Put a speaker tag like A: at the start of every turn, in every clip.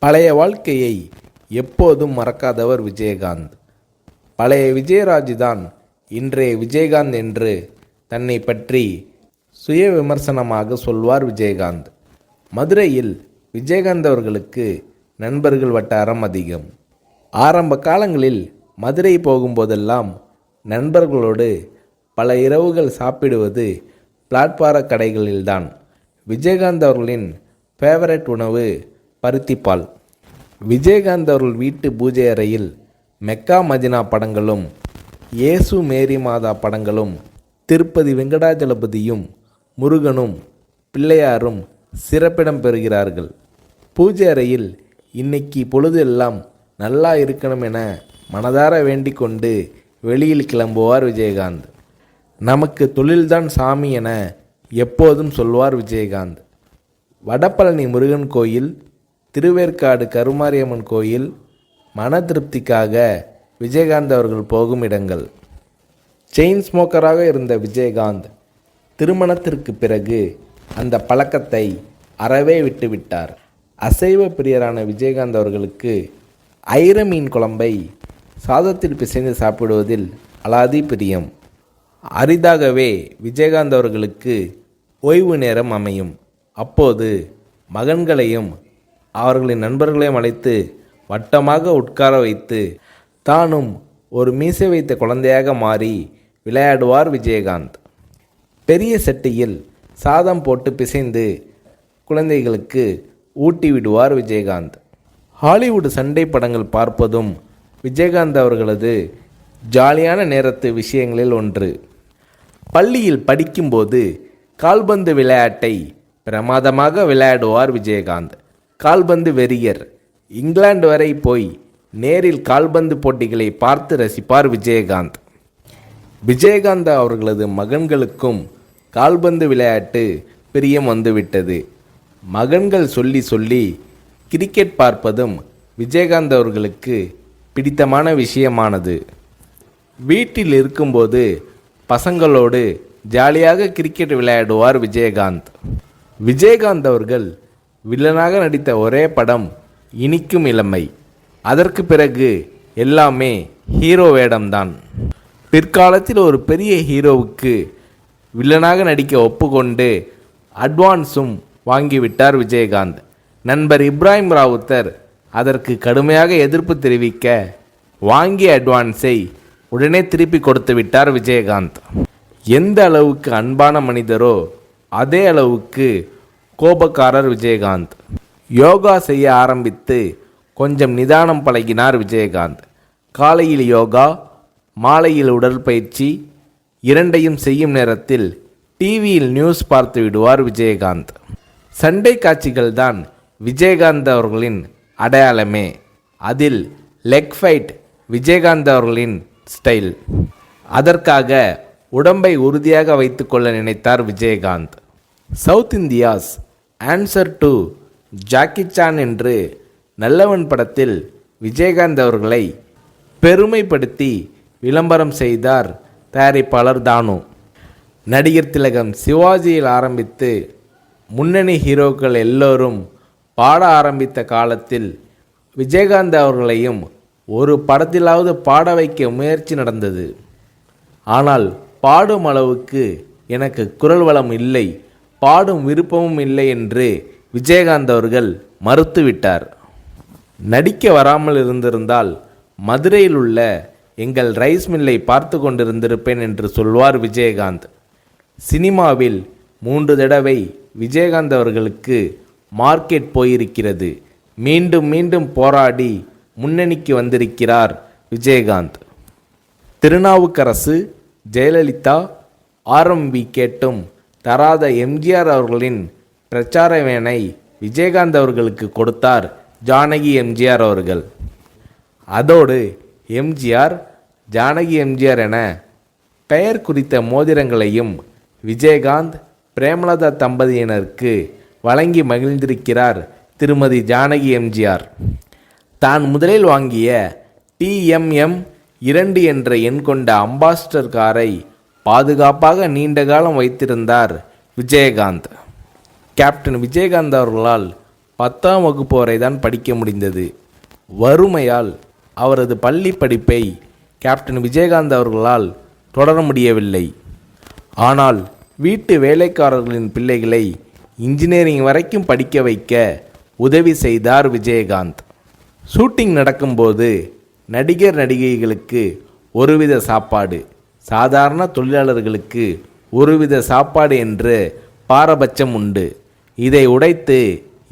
A: பழைய வாழ்க்கையை எப்போதும் மறக்காதவர் விஜயகாந்த். பழைய விஜயராஜ் தான் இன்றைய விஜயகாந்த் என்று தன்னை பற்றி சுய விமர்சனமாக சொல்வார் விஜயகாந்த். மதுரையில் விஜயகாந்த் அவர்களுக்கு நண்பர்கள் வட்டாரம் அதிகம். ஆரம்ப காலங்களில் மதுரை போகும்போதெல்லாம் நண்பர்களோடு பல இரவுகள் சாப்பிடுவது பிளாட்பார கடைகளில்தான். விஜயகாந்த் அவர்களின் ஃபேவரட் உணவு பருத்திப்பால். விஜயகாந்த் அவர்கள் வீட்டு பூஜை அறையில் மெக்கா மதினா படங்களும் இயேசு மேரி மாதா படங்களும் திருப்பதி வெங்கடாஜலபதியும் முருகனும் பிள்ளையாரும் சிறப்பிடம் பெறுகிறார்கள். பூஜை அறையில் இன்னைக்கு பொழுது எல்லாம் நல்லா இருக்கணும் என மனதார வேண்டிக் கொண்டு வெளியில் கிளம்புவார் விஜயகாந்த். நமக்கு தொழில்தான் சாமி என எப்போதும் சொல்வார் விஜயகாந்த். வடபழனி முருகன் கோயில், திருவேற்காடு கருமாரியம்மன் கோயில் மன திருப்திக்காக விஜயகாந்த் அவர்கள் போகும் இடங்கள். செயின் ஸ்மோக்கராக இருந்த விஜயகாந்த் திருமணத்திற்கு பிறகு அந்த பழக்கத்தை அறவே விட்டுவிட்டார். அசைவ பிரியரான விஜயகாந்த் அவர்களுக்கு ஐர மீன் குழம்பை சாதத்தில் பிசைந்து சாப்பிடுவதில் அலாதி பிரியம். அரிதாகவே விஜயகாந்த் அவர்களுக்கு ஓய்வு நேரம் அமையும். அப்போது மகன்களையும் அவர்களின் நண்பர்களையும் அழைத்து வட்டமாக உட்கார வைத்து தானும் ஒரு மீசை வைத்த குழந்தையாக மாறி விளையாடுவார் விஜயகாந்த். பெரிய சட்டியில் சாதம் போட்டு பிசைந்து குழந்தைகளுக்கு ஊட்டி விடுவார் விஜயகாந்த். ஹாலிவுட் சண்டை படங்கள் பார்ப்பதும் விஜயகாந்த் அவர்களது ஜாலியான நேரத்து விஷயங்களில் ஒன்று. பள்ளியில் படிக்கும்போது கால்பந்து விளையாட்டை பிரமாதமாக விளையாடுவார் விஜயகாந்த். கால்பந்து வெறியர். இங்கிலாந்து வரை போய் நேரில் கால்பந்து போட்டிகளை பார்த்து ரசிப்பார் விஜயகாந்த். விஜயகாந்த் அவர்களது மகன்களுக்கும் கால்பந்து விளையாட்டு பிரியம் வந்துவிட்டது. மகன்கள் சொல்லி சொல்லி கிரிக்கெட் பார்ப்பதும் விஜயகாந்த் அவர்களுக்கு பிடித்தமான விஷயமானது. வீட்டில் இருக்கும்போது பசங்களோடு ஜாலியாக கிரிக்கெட் விளையாடுவார் விஜயகாந்த். விஜயகாந்த் அவர்கள் வில்லனாக நடித்த ஒரே படம் இனிக்கும் இளமை. அதற்கு பிறகு எல்லாமே ஹீரோ வேடம்தான். பிற்காலத்தில் ஒரு பெரிய ஹீரோவுக்கு வில்லனாக நடிக்க ஒப்புக்கொண்டு அட்வான்ஸும் வாங்கிவிட்டார் விஜயகாந்த். நண்பர் இப்ராஹிம் ராவுத்தர் அதற்கு கடுமையாக எதிர்ப்பு தெரிவிக்க வாங்கிய அட்வான்ஸை உடனே திருப்பி கொடுத்து விட்டார் விஜயகாந்த். எந்த அளவுக்கு அன்பான மனிதரோ அதே அளவுக்கு கோபக்காரர் விஜயகாந்த். யோகா செய்ய ஆரம்பித்து கொஞ்சம் நிதானம் பழகினார் விஜயகாந்த். காலையில் யோகா, மாலையில் உடற்பயிற்சி இரண்டையும் செய்யும் நேரத்தில் டிவியில் நியூஸ் பார்த்து விடுவார் விஜயகாந்த். சண்டை காட்சிகள் தான் விஜயகாந்த் அவர்களின் அடையாளமே. அதில் லெக் ஃபைட் விஜயகாந்த் அவர்களின் ஸ்டைல். அதற்காக உடம்பை உறுதியாக வைத்துக்கொள்ள நினைத்தார் Vijayakanth. South India's answer to Jackie Chan என்று நல்லவன் படத்தில் விஜயகாந்த் அவர்களை பெருமைப்படுத்தி விளம்பரம் செய்தார் தயாரிப்பாளர் தானு. நடிகர் திலகம் சிவாஜியில் ஆரம்பித்து முன்னணி ஹீரோக்கள் எல்லோரும் பாட ஆரம்பித்த காலத்தில் விஜயகாந்த் அவர்களையும் ஒரு படத்திலாவது பாட வைக்க முயற்சி நடந்தது. ஆனால் பாடும் அளவுக்கு எனக்கு குரல் வளம் இல்லை, பாடும் விருப்பமும் இல்லை என்று விஜயகாந்த் அவர்கள் மறுத்துவிட்டார். நடிக்க வராமல் இருந்திருந்தால் மதுரையில் உள்ள எங்கள் ரைஸ் மில்லை பார்த்து கொண்டிருந்திருப்பேன் என்று சொல்வார் விஜயகாந்த். சினிமாவில் 3 தடவை விஜயகாந்த் அவர்களுக்கு மார்க்கெட் போயிருக்கிறது. மீண்டும் மீண்டும் போராடி முன்னணிக்கு வந்திருக்கிறார் விஜயகாந்த். திருநாவுக்கரசு, ஜெயலலிதா, ஆர்எம்பி கேட்டும் தராத எம்ஜிஆர் அவர்களின் பிரச்சார வேனை விஜயகாந்த் அவர்களுக்கு கொடுத்தார் ஜானகி எம்ஜிஆர் அவர்கள். அதோடு எம்ஜிஆர், ஜானகி எம்ஜிஆர் என பெயர் குறித்த மோதிரங்களையும் விஜயகாந்த், பிரேமலதா தம்பதியினருக்கு வழங்கி மகிழ்ந்திருக்கிறார் திருமதி ஜானகி எம்ஜிஆர். தான் முதலில் வாங்கிய TMM 2 என்ற எண் கொண்ட அம்பாஸ்டர் காரை பாதுகாப்பாக நீண்ட காலம் வைத்திருந்தார் விஜயகாந்த். கேப்டன் விஜயகாந்த் அவர்களால் 10ஆம் வகுப்பு வரை தான் படிக்க முடிந்தது. வறுமையால் அவரது பள்ளி படிப்பை கேப்டன் விஜயகாந்த் அவர்களால் தொடர முடியவில்லை. ஆனால் வீட்டு வேலைக்காரர்களின் பிள்ளைகளை இன்ஜினியரிங் வரைக்கும் படிக்க வைக்க உதவி செய்தார் விஜயகாந்த். ஷூட்டிங் நடக்கும்போது நடிகர் நடிகைகளுக்கு ஒருவித சாப்பாடு, சாதாரண தொழிலாளர்களுக்கு ஒருவித சாப்பாடு என்று பாரபட்சம் உண்டு. இதை உடைத்து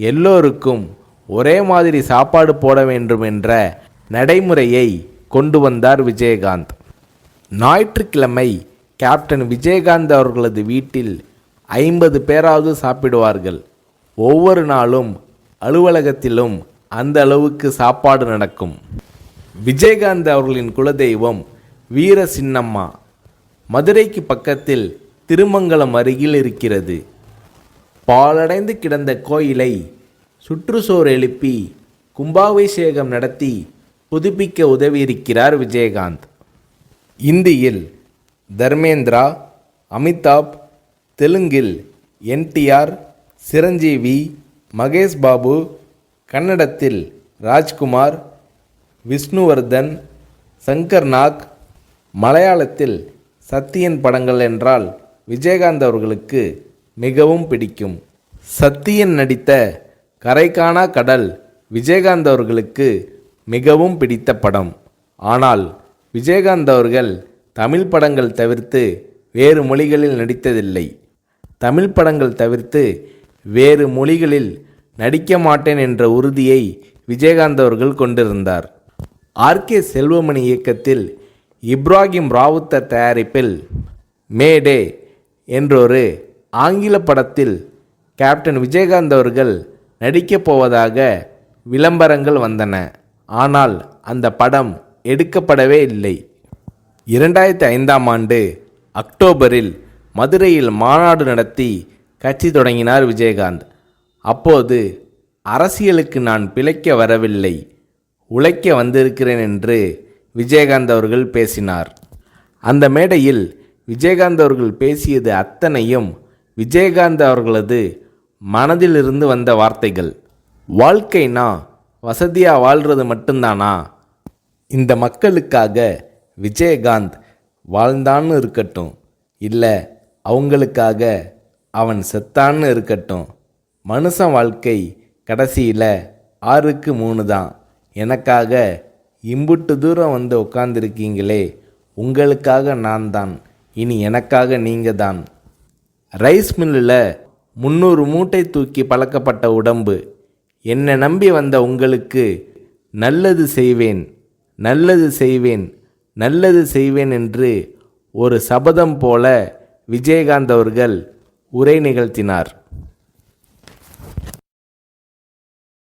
A: எல்லோருக்கும் ஒரே மாதிரி சாப்பாடு போட வேண்டும் என்ற நடைமுறையை கொண்டு வந்தார் விஜயகாந்த். ஞாயிற்றுக்கிழமை கேப்டன் விஜயகாந்த் அவர்களது வீட்டில் 50 பேராவது சாப்பிடுவார்கள். ஒவ்வொரு நாளும் அலுவலகத்திலும் அந்த அளவுக்கு சாப்பாடு நடக்கும். விஜயகாந்த் அவர்களின் குலதெய்வம் வீர சின்னம்மா. மதுரைக்கு பக்கத்தில் திருமங்கலம் அருகில் இருக்கிறது. பாழடைந்து கிடந்த கோயிலை சுற்றுச்சூழல் எழுப்பி கும்பாபிஷேகம் நடத்தி புதுப்பிக்க உதவியிருக்கிறார் விஜயகாந்த். இந்தியில் தர்மேந்திரா, அமிதாப், தெலுங்கில் NTR, சிரஞ்சீவி, மகேஷ் பாபு, கன்னடத்தில் ராஜ்குமார், விஷ்ணுவர்தன், சங்கர் நாக், மலையாளத்தில் சத்யன் படங்கள் என்றால் விஜயகாந்த் அவர்களுக்கு மிகவும் பிடிக்கும். சத்யன் நடித்த கரைகாணா கடல் விஜயகாந்த் அவர்களுக்கு மிகவும் பிடித்த படம். ஆனால் விஜயகாந்த் அவர்கள் தமிழ் படங்கள் தவிர்த்து வேறு மொழிகளில் நடித்ததில்லை. தமிழ் படங்கள் தவிர்த்து வேறு மொழிகளில் நடிக்க மாட்டேன் என்ற உறுதியை விஜயகாந்த் அவர்கள் கொண்டிருந்தார். RK செல்வமணி இயக்கத்தில் இப்ராஹிம் ராவுத்தர் தயாரிப்பில் மேடே என்றொரு ஆங்கில படத்தில் கேப்டன் விஜயகாந்த் அவர்கள் நடிக்கப் போவதாக விளம்பரங்கள் வந்தன. ஆனால் அந்த படம் எடுக்கப்படவே இல்லை. 2005ஆம் ஆண்டு அக்டோபரில் மதுரையில் மாநாடு நடத்தி கட்சி தொடங்கினார் விஜயகாந்த். அப்போது அரசியலுக்கு நான் பிழைக்க வரவில்லை, உழைக்க வந்திருக்கிறேன் என்று விஜயகாந்த் அவர்கள் பேசினார். அந்த மேடையில் விஜயகாந்த் அவர்கள் பேசியது அத்தனையும் விஜயகாந்த் அவர்களது மனதிலிருந்து வந்த வார்த்தைகள். வாழ்க்கைனா வசதியாக வாழ்கிறது மட்டும்தானா? இந்த மக்களுக்காக விஜயகாந்த் வாழ்ந்தான்னு இருக்கட்டும், இல்லை அவங்களுக்காக அவன் செத்தான்னு இருக்கட்டும், மனுஷன் வாழ்க்கை கடைசியில் 6க்கு 3 தான். எனக்காக இம்புட்டு தூரம் வந்து உட்காந்துருக்கீங்களே, உங்களுக்காக நான் தான், இனி எனக்காக நீங்கள் தான். ரைஸ் மில்லில் 300 மூட்டை தூக்கி பழக்கப்பட்ட உடம்பு, என்னை நம்பி வந்த உங்களுக்கு நல்லது செய்வேன், நல்லது செய்வேன், நல்லது செய்வேன் என்று ஒரு சபதம் போல விஜயகாந்த் அவர்கள் உரை நிகழ்த்தினார்.